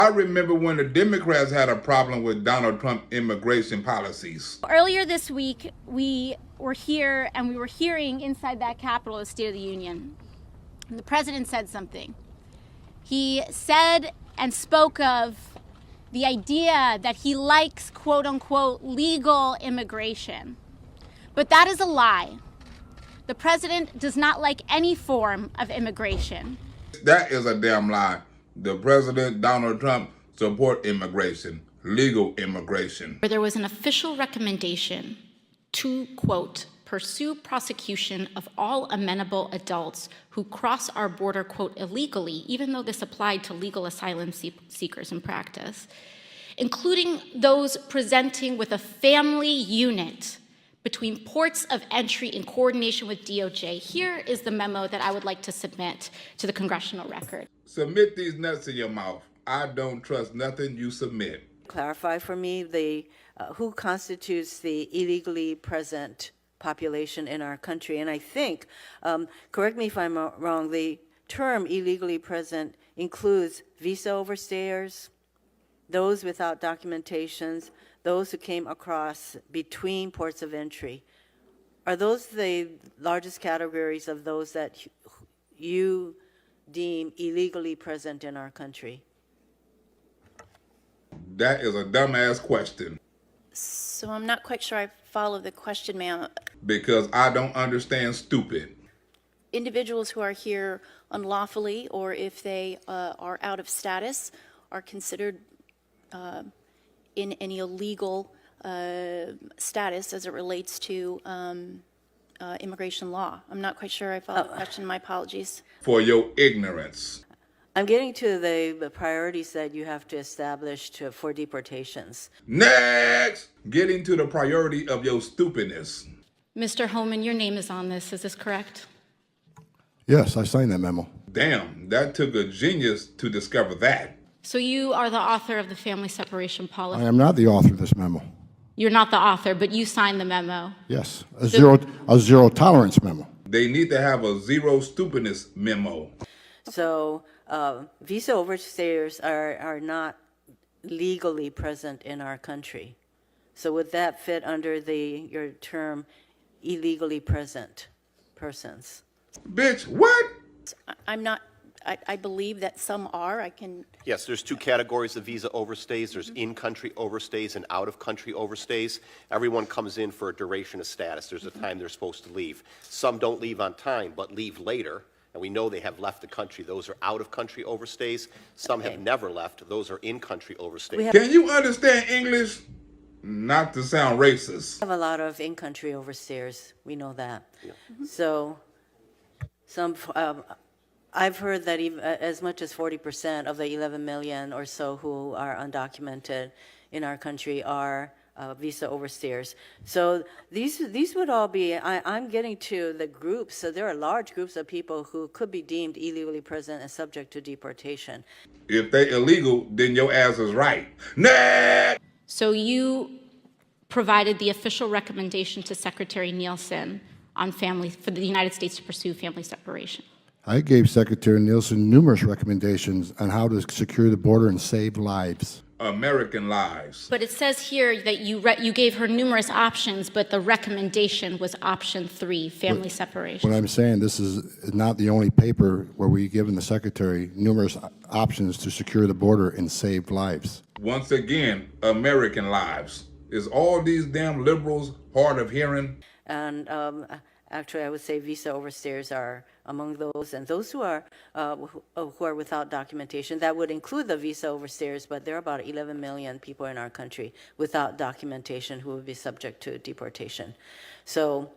I remember when the Democrats had a problem with Donald Trump immigration policies. Earlier this week, we were here and we were hearing inside that Capitol a State of the Union. And the president said something. He said and spoke of the idea that he likes, quote unquote, legal immigration. But that is a lie. The president does not like any form of immigration. That is a damn lie. The president, Donald Trump, support immigration, legal immigration. Where there was an official recommendation to, quote, pursue prosecution of all amenable adults who cross our border, quote, illegally, even though this applied to legal asylum seekers in practice, including those presenting with a family unit between ports of entry in coordination with DOJ. Here is the memo that I would like to submit to the congressional record. Submit these nuts in your mouth. I don't trust nothing you submit. Clarify for me the who constitutes the illegally present population in our country. And I think, correct me if I'm wrong, the term illegally present includes visa overstayers, those without documentations, those who came across between ports of entry. Are those the largest categories of those that you deem illegally present in our country? That is a dumbass question. So I'm not quite sure I follow the question, ma'am. Because I don't understand stupid. Individuals who are here unlawfully, or if they are out of status, are considered in any illegal status as it relates to immigration law. I'm not quite sure I follow the question. My apologies. For your ignorance. I'm getting to the priorities that you have to establish for deportations. Next! Getting to the priority of your stupidness. Mr. Homan, your name is on this. Is this correct? Yes, I signed that memo. Damn, that took a genius to discover that. So you are the author of the family separation policy. I am not the author of this memo. You're not the author, but you signed the memo. Yes, a zero tolerance memo. They need to have a zero stupidness memo. So visa overstayers are not legally present in our country. So would that fit under your term illegally present persons? Bitch, what? I'm not, I believe that some are. I can. Yes, there's two categories of visa overstays. There's in-country overstays and out-of-country overstays. Everyone comes in for a duration of status. There's a time they're supposed to leave. Some don't leave on time, but leave later. And we know they have left the country. Those are out-of-country overstays. Some have never left. Those are in-country overstays. Can you understand English? Not to sound racist. We have a lot of in-country overstayers. We know that. Yeah. So some, I've heard that even as much as 40% of the 11 million or so who are undocumented in our country are visa overstayers. So these would all be, I'm getting to the groups, so there are large groups of people who could be deemed illegally present and subject to deportation. If they're illegal, then your ass is right. Next! So you provided the official recommendation to Secretary Nielsen on for the United States to pursue family separation. I gave Secretary Nielsen numerous recommendations on how to secure the border and save lives. American lives. But it says here that you gave her numerous options, but the recommendation was option 3, family separation. What I'm saying, this is not the only paper where we've given the Secretary numerous options to secure the border and save lives. Once again, American lives. Is all these damn liberals hard of hearing? And actually, I would say visa overstayers are among those, and those who are without documentation. That would include the visa overstayers, but there are about 11 million people in our country without documentation who would be subject to deportation. So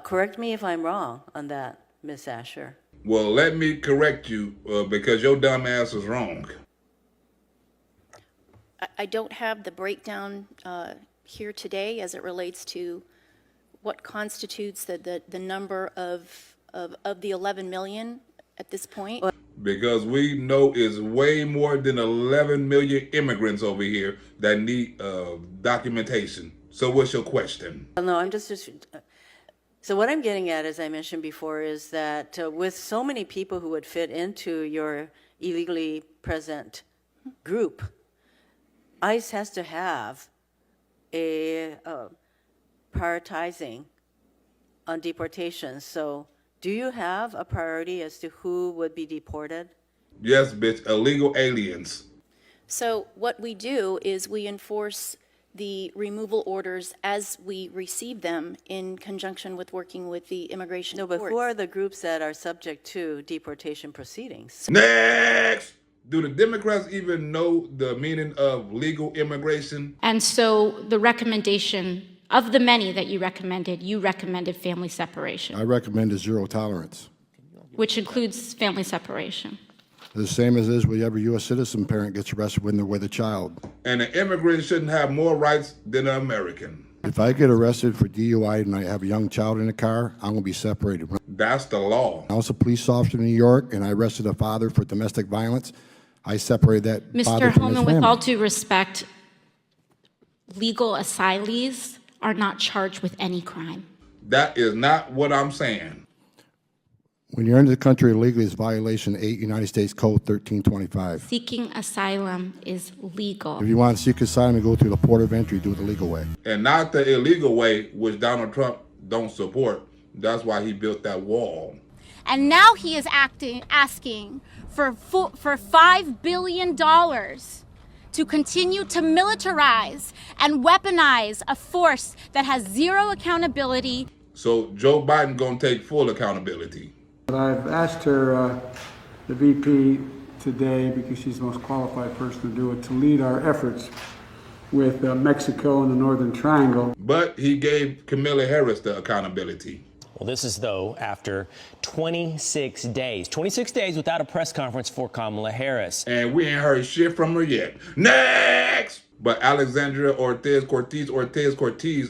correct me if I'm wrong on that, Ms. Asher. Well, let me correct you because your dumb ass is wrong. I don't have the breakdown here today as it relates to what constitutes the number of the 11 million at this point. Because we know it's way more than 11 million immigrants over here that need documentation. So what's your question? No, I'm just so what I'm getting at, as I mentioned before, is that with so many people who would fit into your illegally present group, ICE has to have a prioritizing on deportation. So do you have a priority as to who would be deported? Yes, bitch, illegal aliens. So what we do is we enforce the removal orders as we receive them in conjunction with working with the immigration No, but courts. who are the groups that are subject to deportation proceedings? Next! Do the Democrats even know the meaning of legal immigration? And so the recommendation of the many that you recommended family separation, I recommend a zero tolerance. which includes family separation. The same as is with every U.S. citizen parent gets arrested when they're with a child. And an immigrant shouldn't have more rights than an American. If I get arrested for DUI and I have a young child in the car, I'm going to be separated. That's the law. I was a police officer in New York, and I arrested a father for domestic violence. I separated that father Mr. from his Holman, family. with all due respect, legal asylees are not charged with any crime. That is not what I'm saying. When you're into the country illegally, it's violation 8 United States Code 1325. Seeking asylum is legal. If you want to seek asylum and go through the port of entry, do it the legal way. And not the illegal way, which Donald Trump don't support. That's why he built that wall. And now he is asking for $5 billion to continue to militarize and weaponize a force that has zero accountability. So Joe Biden gonna take full accountability. But I've asked her, the VP today, because she's the most qualified person to do it, to lead our efforts with Mexico and the Northern Triangle. But he gave Kamala Harris the accountability. Well, this is, though, after 26 days without a press conference for Kamala Harris. And we ain't heard shit from her yet. Next! But Alexandria Cortez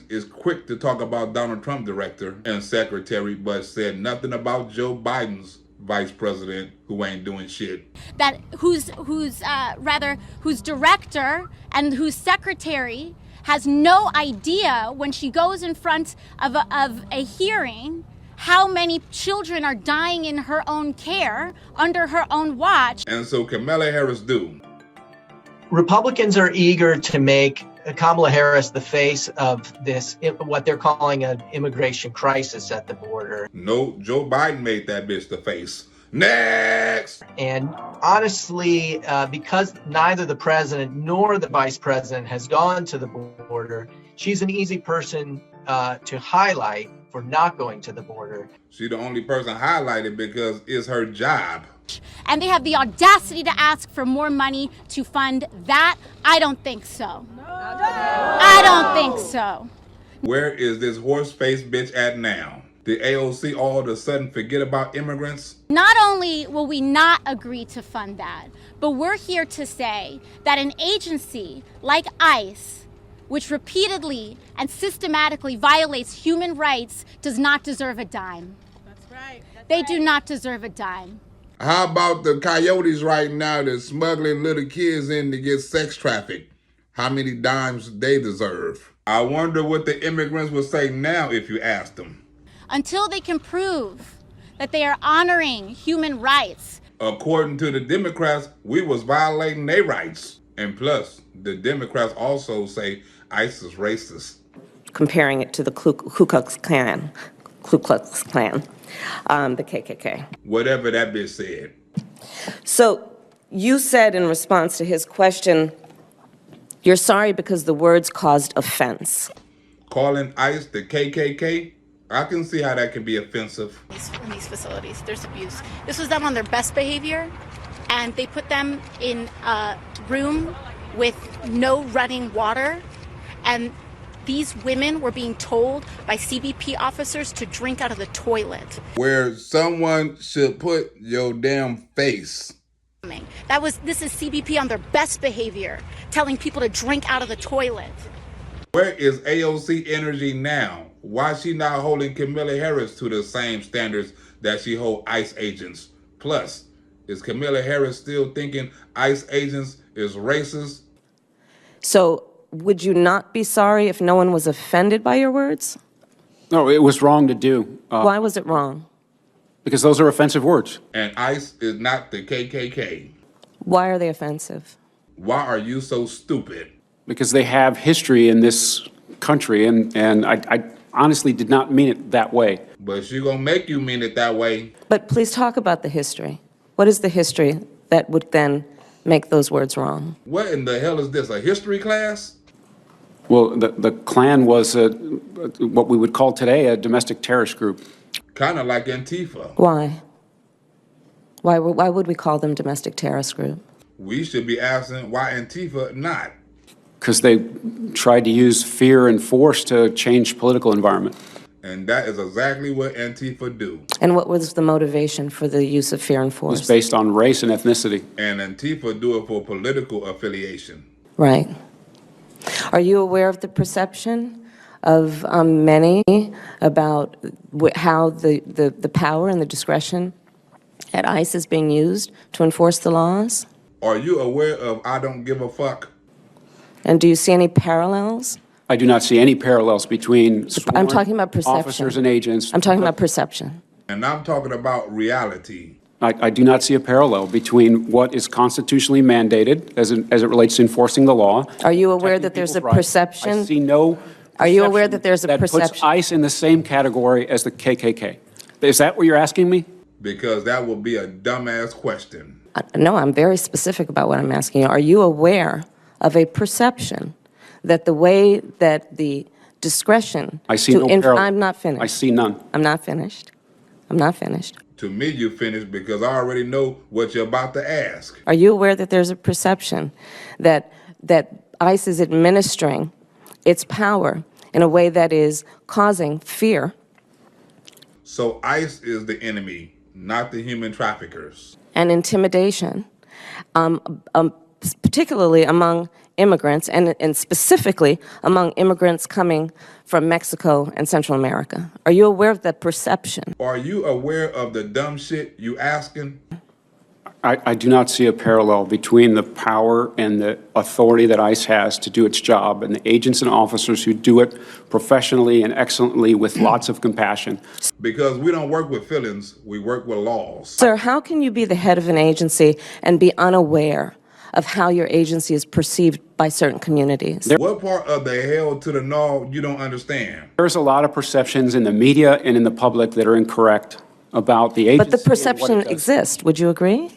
is quick to talk about Donald Trump director and secretary, but said nothing about Joe Biden's vice president who ain't doing shit. That whose director and whose secretary has no idea when she goes in front of a hearing how many children are dying in her own care under her own watch. And so Kamala Harris do. Republicans are eager to make Kamala Harris the face of this, what they're calling an immigration crisis at the border. No, Joe Biden made that bitch the face. Next! And honestly, because neither the president nor the vice president has gone to the border, she's an easy person to highlight for not going to the border. She the only person highlighted because it's her job. And they have the audacity to ask for more money to fund that? I don't think so. No. I don't think so. Where is this horse-faced bitch at now? Did AOC all of a sudden forget about immigrants? Not only will we not agree to fund that, but we're here to say that an agency like ICE, which repeatedly and systematically violates human rights, does not deserve a dime. That's right. They do not deserve a dime. How about the coyotes right now that's smuggling little kids in to get sex trafficked? How many dimes they deserve? I wonder what the immigrants would say now if you asked them. Until they can prove that they are honoring human rights. According to the Democrats, we was violating their rights. And plus, the Democrats also say ICE is racist. Comparing it to the Ku Klux Klan, the KKK. Whatever that bitch said. So you said in response to his question, you're sorry because the words caused offense. Calling ICE the KKK? I can see how that can be offensive. In these facilities, there's abuse. This was them on their best behavior, and they put them in a room with no running water, and these women were being told by CBP officers to drink out of the toilet. Where someone should put your damn face. This is CBP on their best behavior, telling people to drink out of the toilet. Where is AOC energy now? Why is she not holding Kamala Harris to the same standards that she hold ICE agents? Plus, is Kamala Harris still thinking ICE agents is racist? So would you not be sorry if no one was offended by your words? No, it was wrong to do. Why was it wrong? Because those are offensive words. And ICE is not the KKK. Why are they offensive? Why are you so stupid? Because they have history in this country, and I honestly did not mean it that way. But she gonna make you mean it that way. But please talk about the history. What is the history that would then make those words wrong? What in the hell is this, a history class? Well, the Klan was what we would call today a domestic terrorist group. Kind of like Antifa. Why? Why would we call them domestic terrorist group? We should be asking why Antifa not. Because they tried to use fear and force to change political environment. And that is exactly what Antifa do. And what was the motivation for the use of fear and It force? was based on race and ethnicity. And Antifa do it for political affiliation. Right. Are you aware of the perception of many about how the power and the discretion at ICE is being used to enforce the laws? Are you aware of I don't give a fuck? And do you see any parallels? I do not see any parallels between sworn I'm talking about perception. officers and agents. I'm talking about perception. And I'm talking about reality. I do not see a parallel between what is constitutionally mandated as it relates to enforcing the law. Are you aware protecting that there's a people's rights. perception? I see no Are you aware perception that there's a that puts perception? ICE in the same category as the KKK. Is that what you're asking me? Because that would be a dumbass question. No, I'm very specific about what I'm asking you. Are you aware of a perception that the way that the discretion I see no parallel. I'm not finished. I see none. I'm not finished. I'm not finished. To me, you finished because I already know what you're about to ask. Are you aware that there's a perception that ICE is administering its power in a way that is causing fear So ICE is the enemy, not the human traffickers. and intimidation, particularly among immigrants, and specifically among immigrants coming from Mexico and Central America? Are you aware of that perception? Are you aware of the dumb shit you asking? I do not see a parallel between the power and the authority that ICE has to do its job and the agents and officers who do it professionally and excellently with lots of compassion. Because we don't work with feelings, we work with laws. Sir, how can you be the head of an agency and be unaware of how your agency is perceived by certain communities? What part of the hell to the no you don't understand? There's a lot of perceptions in the media and in the public that are incorrect about the agency. But the perception exists. Would you agree?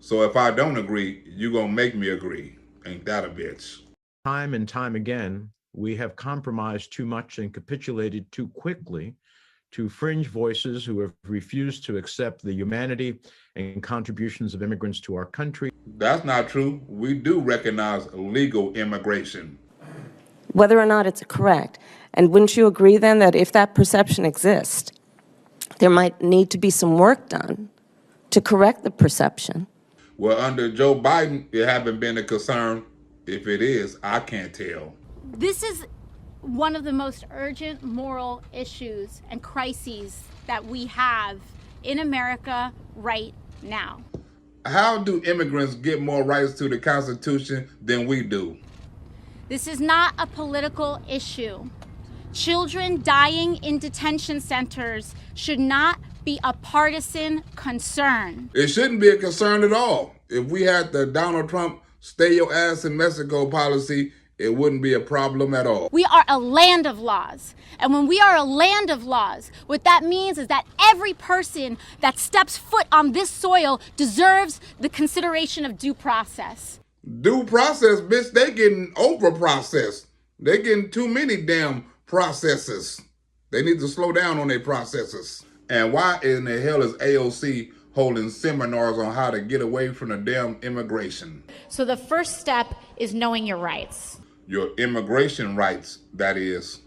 So if I don't agree, you gonna make me agree. Ain't that a bitch? Time and time again, we have compromised too much and capitulated too quickly to fringe voices who have refused to accept the humanity and contributions of immigrants to our country. That's not true. We do recognize legal immigration. Whether or not it's correct. And wouldn't you agree then that if that perception exists, there might need to be some work done to correct the perception? Well, under Joe Biden, it haven't been a concern. If it is, I can't tell. This is one of the most urgent moral issues and crises that we have in America right now. How do immigrants get more rights to the Constitution than we do? This is not a political issue. Children dying in detention centers should not be a partisan concern. It shouldn't be a concern at all. If we had the Donald Trump stay your ass in Mexico policy, it wouldn't be a problem at all. We are a land of laws. And when we are a land of laws, what that means is that every person that steps foot on this soil deserves the consideration of due process. Due process, bitch, they getting over processed. They getting too many damn processes. They need to slow down on their processes. And why in the hell is AOC holding seminars on how to get away from the damn immigration? So the first step is knowing your rights. Your immigration rights, that is.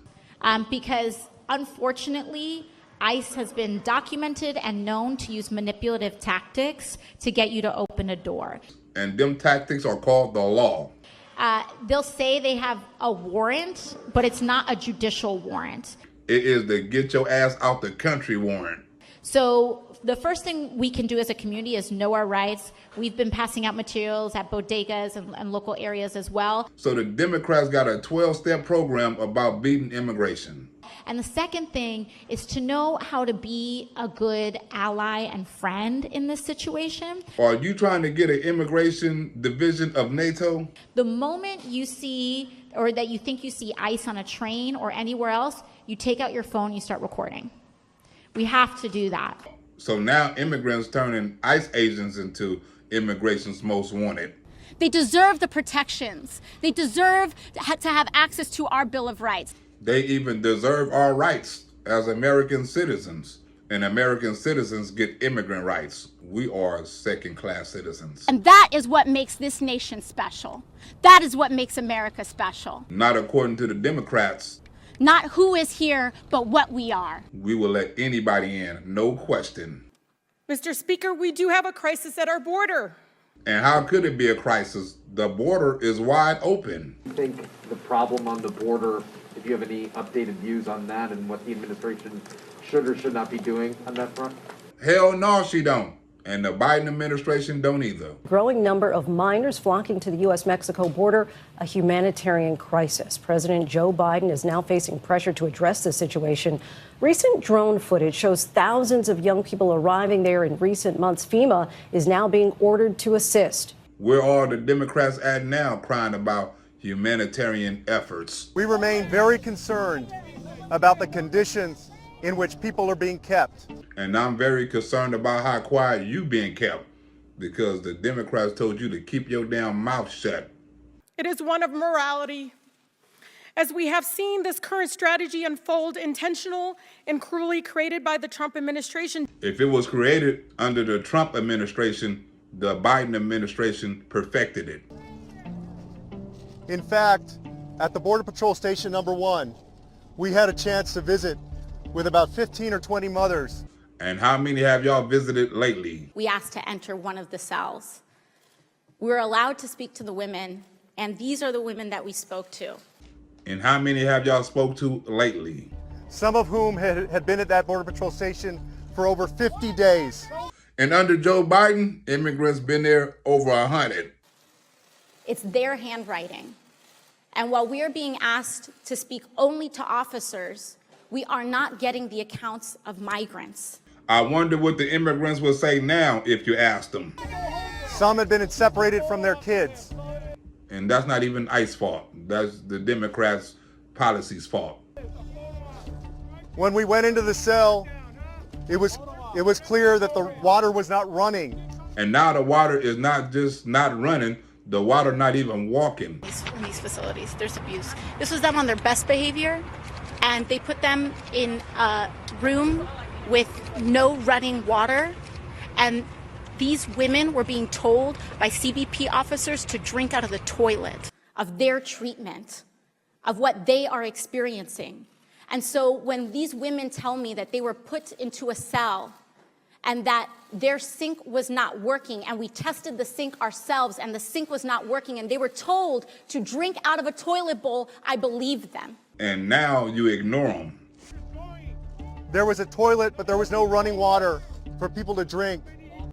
Because unfortunately, ICE has been documented and known to use manipulative tactics to get you to open a door. And them tactics are called the law. They'll say they have a warrant, but it's not a judicial warrant. It is the get your ass out the country warrant. So The first thing we can do as a community is know our rights. We've been passing out materials at bodegas and local areas as well. So the Democrats got a 12-step program about beating immigration. And the second thing is to know how to be a good ally and friend in this situation. Are you trying to get an immigration division of NATO? The moment you see, or that you think you see ICE on a train or anywhere else, you take out your phone, you start recording. We have to do that. So now immigrants turning ICE agents into immigration's most wanted. They deserve the protections. They deserve to have access to our Bill of Rights. They even deserve our rights as American citizens. And American citizens get immigrant rights. We are second-class citizens. And that is what makes this nation special. That is what makes America special. Not according to the Democrats. Not who is here, but what we are. We will let anybody in, no question. Mr. Speaker, we do have a crisis at our border. And how could it be a crisis? The border is wide open. I think the problem on the border, if you have any updated views on that and what the administration should or should not be doing on that front? Hell no, she don't. And the Biden administration don't either. Growing number of minors flocking to the U.S.-Mexico border, a humanitarian crisis. President Joe Biden is now facing pressure to address the situation. Recent drone footage shows thousands of young people arriving there in recent months. FEMA is now being ordered to assist. Where are the Democrats at now crying about humanitarian efforts? We remain very concerned about the conditions in which people are being kept. And I'm very concerned about how quiet you being kept, because the Democrats told you to keep your damn mouth shut. It is one of morality. As we have seen this current strategy unfold, intentional and cruelly created by the Trump administration. If it was created under the Trump administration, the Biden administration perfected it. In fact, at the Border Patrol Station number 1, we had a chance to visit with about 15 or 20 mothers. And how many have y'all visited lately? We asked to enter one of the cells. We were allowed to speak to the women, and these are the women that we spoke to. And how many have y'all spoke to lately? Some of whom had been at that Border Patrol station for over 50 days. And under Joe Biden, immigrants been there over 100. It's their handwriting. And while we are being asked to speak only to officers, we are not getting the accounts of migrants. I wonder what the immigrants will say now if you asked them. Some had been separated from their kids. And that's not even ICE's fault. That's the Democrats' policy's fault. When we went into the cell, it was clear that the water was not running. And now the water is not just not running, the water not even walking. In these facilities, there's abuse. This was them on their best behavior, and they put them in a room with no running water, and these women were being told by CBP officers to drink out of the toilet. Of their treatment, of what they are experiencing. And so when these women tell me that they were put into a cell and that their sink was not working, and we tested the sink ourselves and the sink was not working, and they were told to drink out of a toilet bowl, I believed them. And now you ignore them. There was a toilet, but there was no running water for people to drink.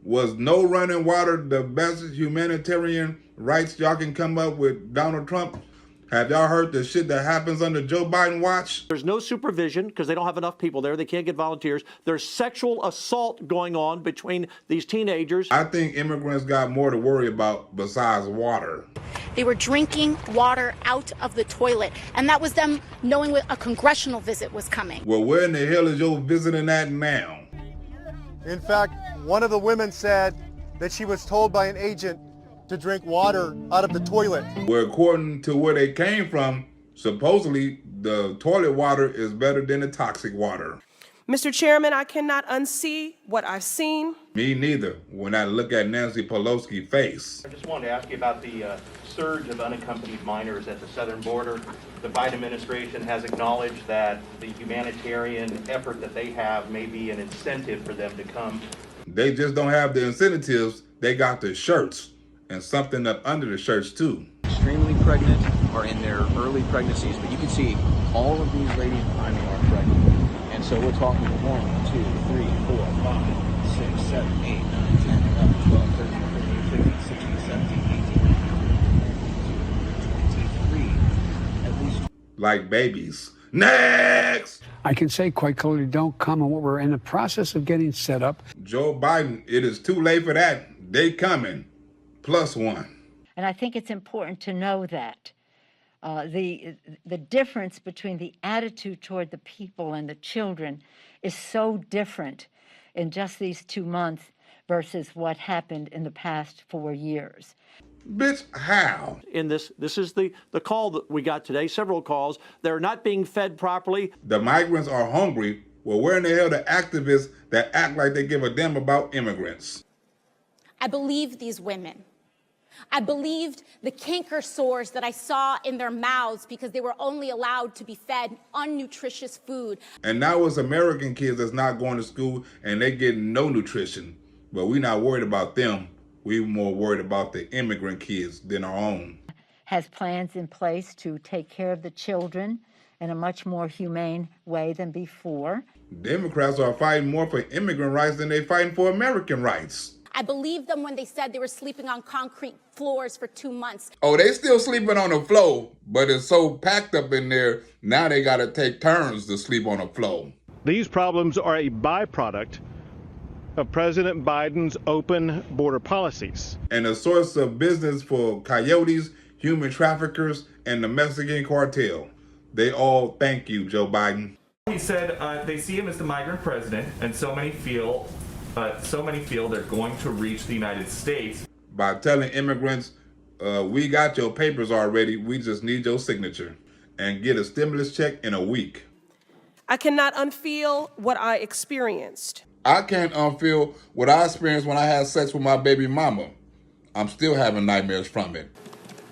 Was no running water the best humanitarian rights y'all can come up with Donald Trump? Have y'all heard the shit that happens under Joe Biden watch? There's no supervision because they don't have enough people there. They can't get volunteers. There's sexual assault going on between these teenagers. I think immigrants got more to worry about besides water. They were drinking water out of the toilet, and that was them knowing a congressional visit was coming. Well, where in the hell is your visiting at now? In fact, one of the women said that she was told by an agent to drink water out of the toilet. Well, according to where they came from, supposedly the toilet water is better than the toxic water. Mr. Chairman, I cannot unsee what I've seen. Me neither, when I look at Nancy Pelosi's face. I just wanted to ask you about the surge of unaccompanied minors at the southern border. The Biden administration has acknowledged that the humanitarian effort that they have may be an incentive for them to come. They just don't have the incentives, they got the shirts. And something up under the shirts too. Extremely pregnant or in their early pregnancies, but you can see all of these ladies behind me are pregnant. And so we're talking 1, 2, 3, 4, 5, 7, 8, 9, 10, 11, 12, 13, 14, 15, 16, 17, 18, 19, 20, 23, at least. Like babies. Next! I can say quite clearly, don't come, and what we're in the process of getting set up. Joe Biden, it is too late for that. They coming. +1. And I think it's important to know that the difference between the attitude toward the people and the children is so different in just these 2 months versus what happened in the past 4 years. Bitch, how? In this is the call that we got today, several calls. They're not being fed properly. The migrants are hungry. Well, where in the hell the activists that act like they give a damn about immigrants? I believed these women. I believed the canker sores that I saw in their mouths because they were only allowed to be fed unnutritious food. And now it's American kids that's not going to school and they getting no nutrition. But we're not worried about them. We're more worried about the immigrant kids than our own. Has plans in place to take care of the children in a much more humane way than before. Democrats are fighting more for immigrant rights than they fighting for American rights. I believed them when they said they were sleeping on concrete floors for 2 months. Oh, they still sleeping on the floor, but it's so packed up in there, now they gotta take turns to sleep on the floor. These problems are a byproduct of President Biden's open border policies. And a source of business for coyotes, human traffickers, and the Mexican cartel. They all thank you, Joe Biden. He said they see him as the migrant president, and so many feel they're going to reach the United States. By telling immigrants, we got your papers already, we just need your signature. And get a stimulus check in a week. I cannot unfeel what I experienced. I can't unfeel what I experienced when I had sex with my baby mama. I'm still having nightmares from it.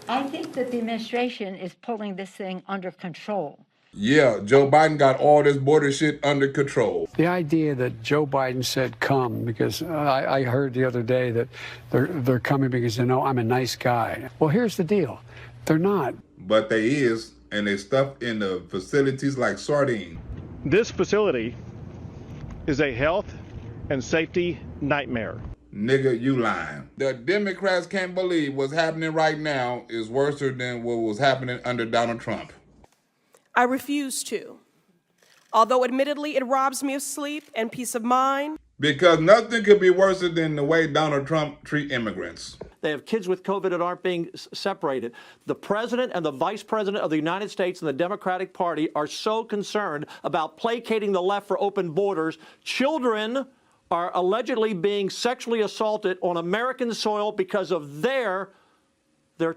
I think that the administration is pulling this thing under control. Yeah, Joe Biden got all this border shit under control. The idea that Joe Biden said come, because I heard the other day that they're coming because they know I'm a nice guy. Well, here's the deal. They're not. But they is, and they stuffed in the facilities like sardine. This facility is a health and safety nightmare. Nigga, you lying. The Democrats can't believe what's happening right now is worse than what was happening under Donald Trump. I refuse to. Although admittedly it robs me of sleep and peace of mind. Because nothing could be worse than the way Donald Trump treat immigrants. They have kids with COVID that aren't being separated. The president and the vice president of the United States and the Democratic Party are so concerned about placating the left for open borders. Children are allegedly being sexually assaulted on American soil because of their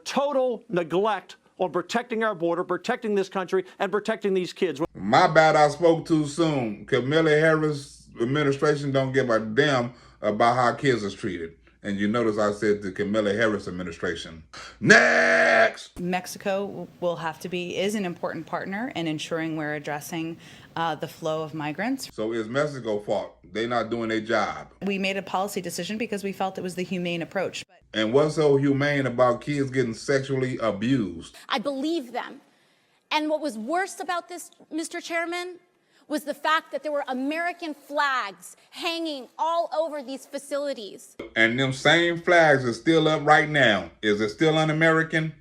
total neglect on protecting our border, protecting this country, and protecting these kids. My bad, I spoke too soon. Kamala Harris administration don't give a damn about how kids is treated. And you notice I said the Kamala Harris administration. Next! Mexico is an important partner in ensuring we're addressing the flow of migrants. So it's Mexico's fault. They not doing their job. We made a policy decision because we felt it was the humane approach. And what's so humane about kids getting sexually abused? I believed them. And what was worse about this, Mr. Chairman, was the fact that there were American flags hanging all over these facilities. And them same flags are still up right now. Is it still un-American?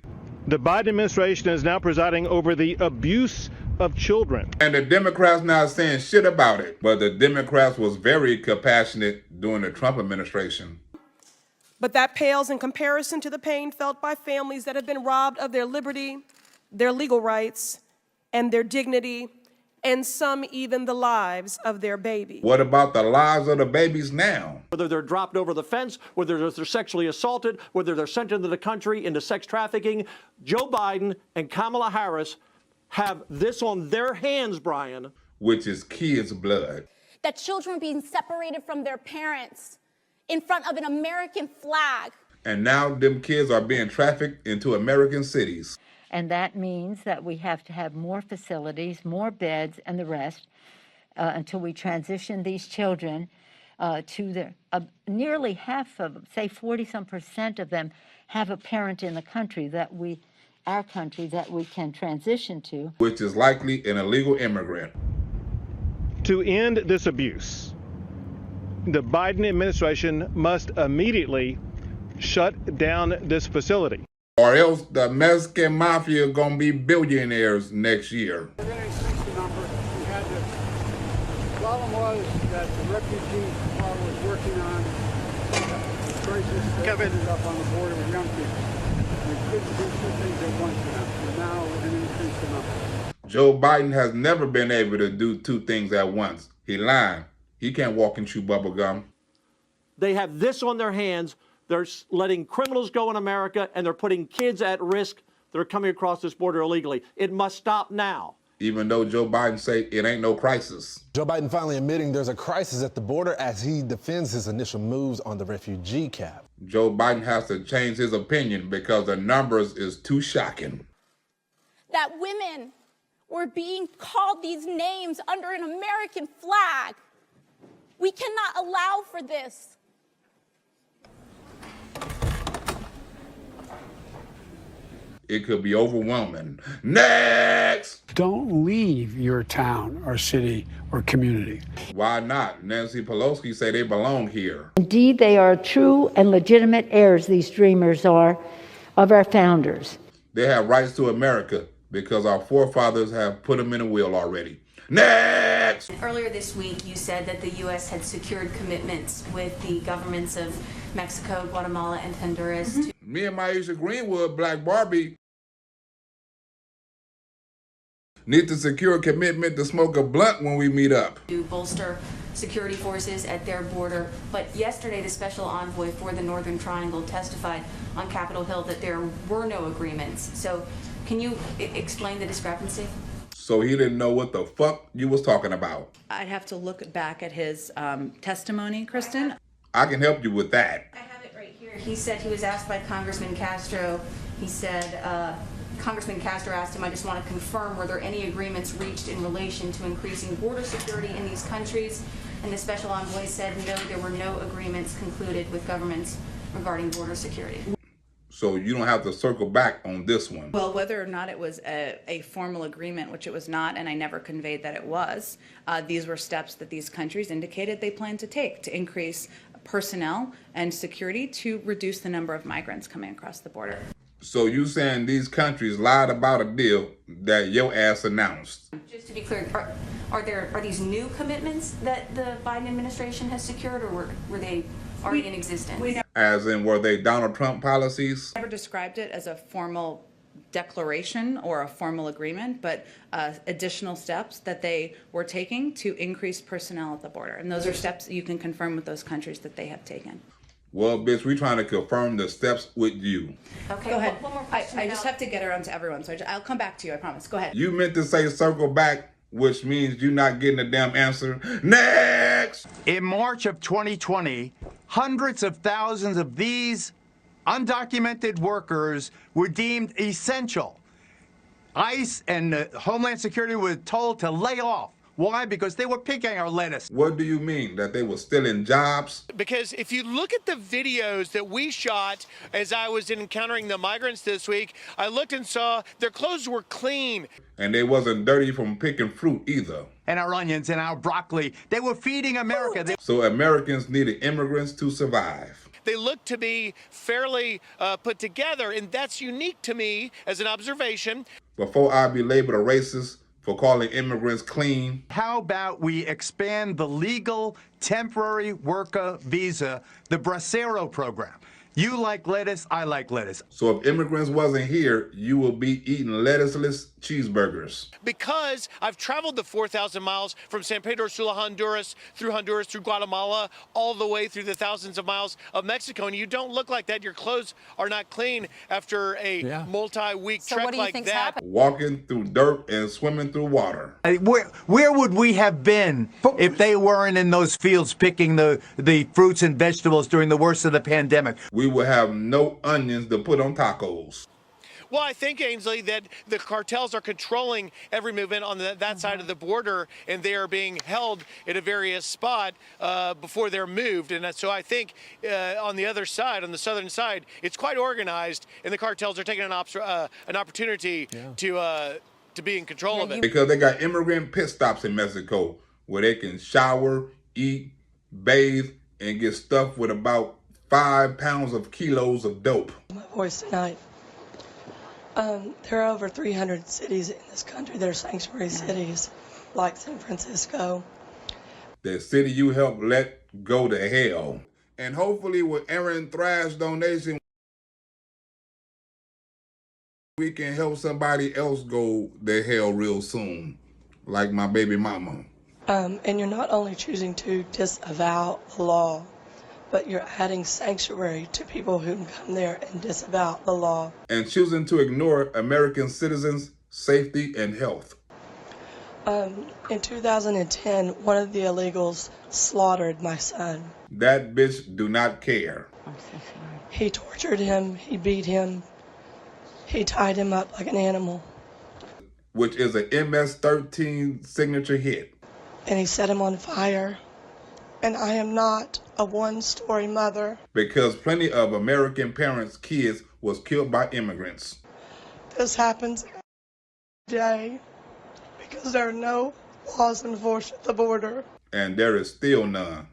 The Biden administration is now presiding over the abuse of children. And the Democrats not saying shit about it. But the Democrats was very compassionate during the Trump administration. But that pales in comparison to the pain felt by families that have been robbed of their liberty, their legal rights, and their dignity, and some even the lives of their babies. What about the lives of the babies now? Whether they're dropped over the fence, whether they're sexually assaulted, whether they're sent into the country into sex trafficking, Joe Biden and Kamala Harris have this on their hands, Brian. Which is kids' blood. That children were being separated from their parents in front of an American flag. And now them kids are being trafficked into American cities. And that means that we have to have more facilities, more beds, and the rest until we transition these children to their, nearly half of, say 40-some% of them have a parent in the country our country that we can transition to. Which is likely an illegal immigrant. To end this abuse, The Biden administration must immediately shut down this facility. Or else the Mexican mafia gonna be billionaires next year. We're going to increase the number. We had the problem was that the refugee part was working on the crisis that ended up on the border with young people. We couldn't do two things at once now. So now we're going to increase the number. Joe Biden has never been able to do two things at once. He lying. He can't walk and chew bubble gum. They have this on their hands. They're letting criminals go in America, and they're putting kids at risk that are coming across this border illegally. It must stop now. Even though Joe Biden say it ain't no crisis. Joe Biden finally admitting there's a crisis at the border as he defends his initial moves on the refugee cap. Joe Biden has to change his opinion because the numbers is too shocking. That women were being called these names under an American flag. We cannot allow for this. It could be overwhelming. Next! Don't leave your town or city or community. Why not? Nancy Pelosi say they belong here. Indeed, they are true and legitimate heirs, these dreamers are, of our founders. They have rights to America because our forefathers have put them in a will already. Next! Earlier this week, you said that the U.S. had secured commitments with the governments of Mexico, Guatemala, and Honduras. Me and Maisha Greenwood, Black Barbie, need to secure a commitment to smoke a blunt when we meet up. To bolster security forces at their border. But yesterday, the special envoy for the Northern Triangle testified on Capitol Hill that there were no agreements. So can you explain the discrepancy? So he didn't know what the fuck you was talking about. I'd have to look back at his testimony, Kristen. I can help you with that. I have it right here. He said he was asked by Congressman Castro. He said, Congressman Castro asked him, I just want to confirm, were there any agreements reached in relation to increasing border security in these countries? And the special envoy said, no, there were no agreements concluded with governments regarding border security. So you don't have to circle back on this one. Well, whether or not it was a formal agreement, which it was not, and I never conveyed that it was, these were steps that these countries indicated they plan to take to increase personnel and security to reduce the number of migrants coming across the border. So you saying these countries lied about a deal that your ass announced? Just to be clear, are these new commitments that the Biden administration has secured, or were they already in existence? As in, were they Donald Trump policies? Never described it as a formal declaration or a formal agreement, but additional steps that they were taking to increase personnel at the border. And those are steps you can confirm with those countries that they have taken. Well, bitch, we trying to confirm the steps with you. Okay, go ahead. One more question. I just have to get around to everyone, so I'll come back to you, I promise. Go ahead. You meant to say circle back, which means you're not getting a damn answer. Next! In March of 2020, hundreds of thousands of these undocumented workers were deemed essential. ICE and Homeland Security were told to lay off. Why? Because they were picking our lettuce. What do you mean? That they were stealing jobs? Because if you look at the videos that we shot as I was encountering the migrants this week, I looked and saw their clothes were clean. And they wasn't dirty from picking fruit either. And our onions and our broccoli. They were feeding America. So Americans needed immigrants to survive. They look to be fairly put together, and that's unique to me as an observation. Before I be labeled a racist for calling immigrants clean. How about we expand the legal temporary worker visa, the Bracero program? You like lettuce, I like lettuce. So if immigrants wasn't here, you will be eating lettuceless cheeseburgers. Because I've traveled the 4,000 miles from San Pedro Sula, Honduras, through Guatemala, all the way through the thousands of miles of Mexico, and you don't look like that. Your clothes are not clean after a multi-week trek like that. Walking through dirt and swimming through water. Where would we have been if they weren't in those fields picking the fruits and vegetables during the worst of the pandemic? We would have no onions to put on tacos. Well, I think, Ainsley, that the cartels are controlling every movement on that side of the border, and they are being held at a various spot before they're moved. And so I think on the other side, on the southern side, it's quite organized, and the cartels are taking an opportunity to be in control of it. Because they got immigrant pit stops in Mexico where they can shower, eat, bathe, and get stuffed with about 5 pounds of kilos of dope. My voice tonight. There are over 300 cities in this country that are sanctuary cities, like San Francisco. The city you helped let go to hell. And hopefully with Aaron Thrash donation, we can help somebody else go to hell real soon, like my baby mama. And you're not only choosing to disavow the law, but you're adding sanctuary to people who can come there and disavow the law. And choosing to ignore American citizens' safety and health. In 2010, one of the illegals slaughtered my son. That bitch do not care. I'm so sorry. He tortured him, he beat him, he tied him up like an animal. Which is an MS-13 signature hit. And he set him on fire. And I am not a one-story mother. Because plenty of American parents' kids was killed by immigrants. This happens every day because there are no laws enforced at the border. And there is still none.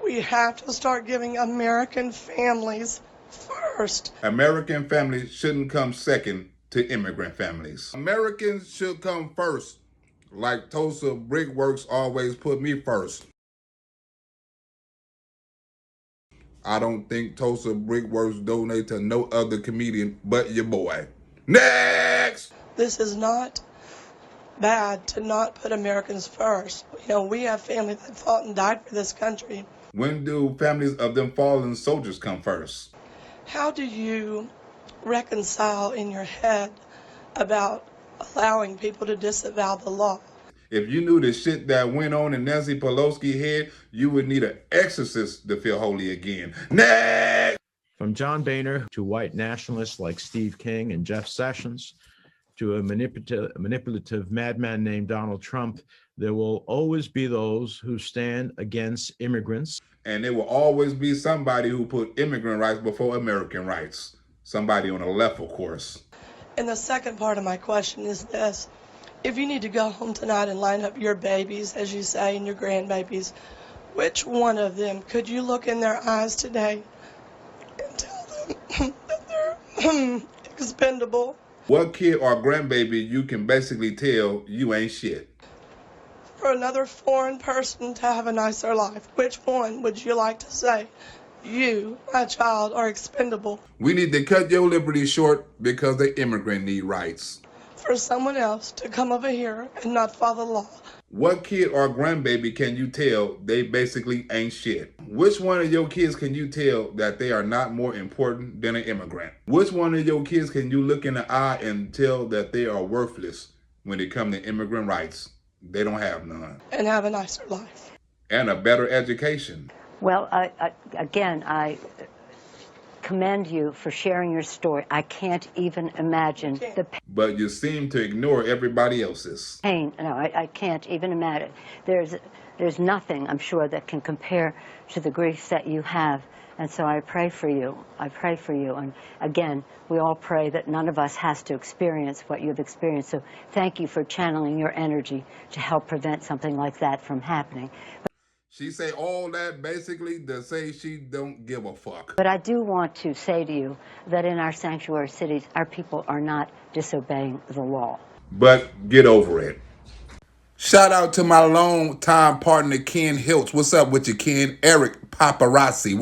We have to start giving American families first. American families shouldn't come second to immigrant families. Americans should come first, like Tulsa Brickworks always put me first. I don't think Tulsa Brickworks donate to no other comedian but your boy. Next! This is not bad to not put Americans first. You know, we have family that fought and died for this country. When do families of them fallen soldiers come first? How do you reconcile in your head about allowing people to disavow the law? If you knew the shit that went on in Nancy Pelosi's head, you would need an exorcist to feel holy again. Next! From John Boehner to white nationalists like Steve King and Jeff Sessions, to a manipulative madman named Donald Trump, there will always be those who stand against immigrants. And there will always be somebody who put immigrant rights before American rights. Somebody on the left, of course. And the second part of my question is this. If you need to go home tonight and line up your babies, as you say, and your grandbabies, which one of them could you look in their eyes today and tell them that they're expendable? What kid or grandbaby you can basically tell you ain't shit? For another foreign person to have a nicer life, which one would you like to say? You, my child, are expendable. We need to cut your liberty short because the immigrant need rights. For someone else to come over here and not follow the law. What kid or grandbaby can you tell they basically ain't shit? Which one of your kids can you tell that they are not more important than an immigrant? Which one of your kids can you look in the eye and tell that they are worthless when it comes to immigrant rights? They don't have none. And have a nicer life. And a better education. Well, I commend you for sharing your story. I can't even imagine the pain. But you seem to ignore everybody else's. No, I can't even imagine. There's nothing, I'm sure, that can compare to the grief that you have. And so I pray for you. I pray for you. And again, we all pray that none of us has to experience what you've experienced. So thank you for channeling your energy to help prevent something like that from happening. She say all that basically to say she don't give a fuck. But I do want to say to you that in our sanctuary cities, our people are not disobeying the law. But get over it. Shout out to my longtime partner, Ken Hiltz. What's up with you, Ken? Eric Paparazzi.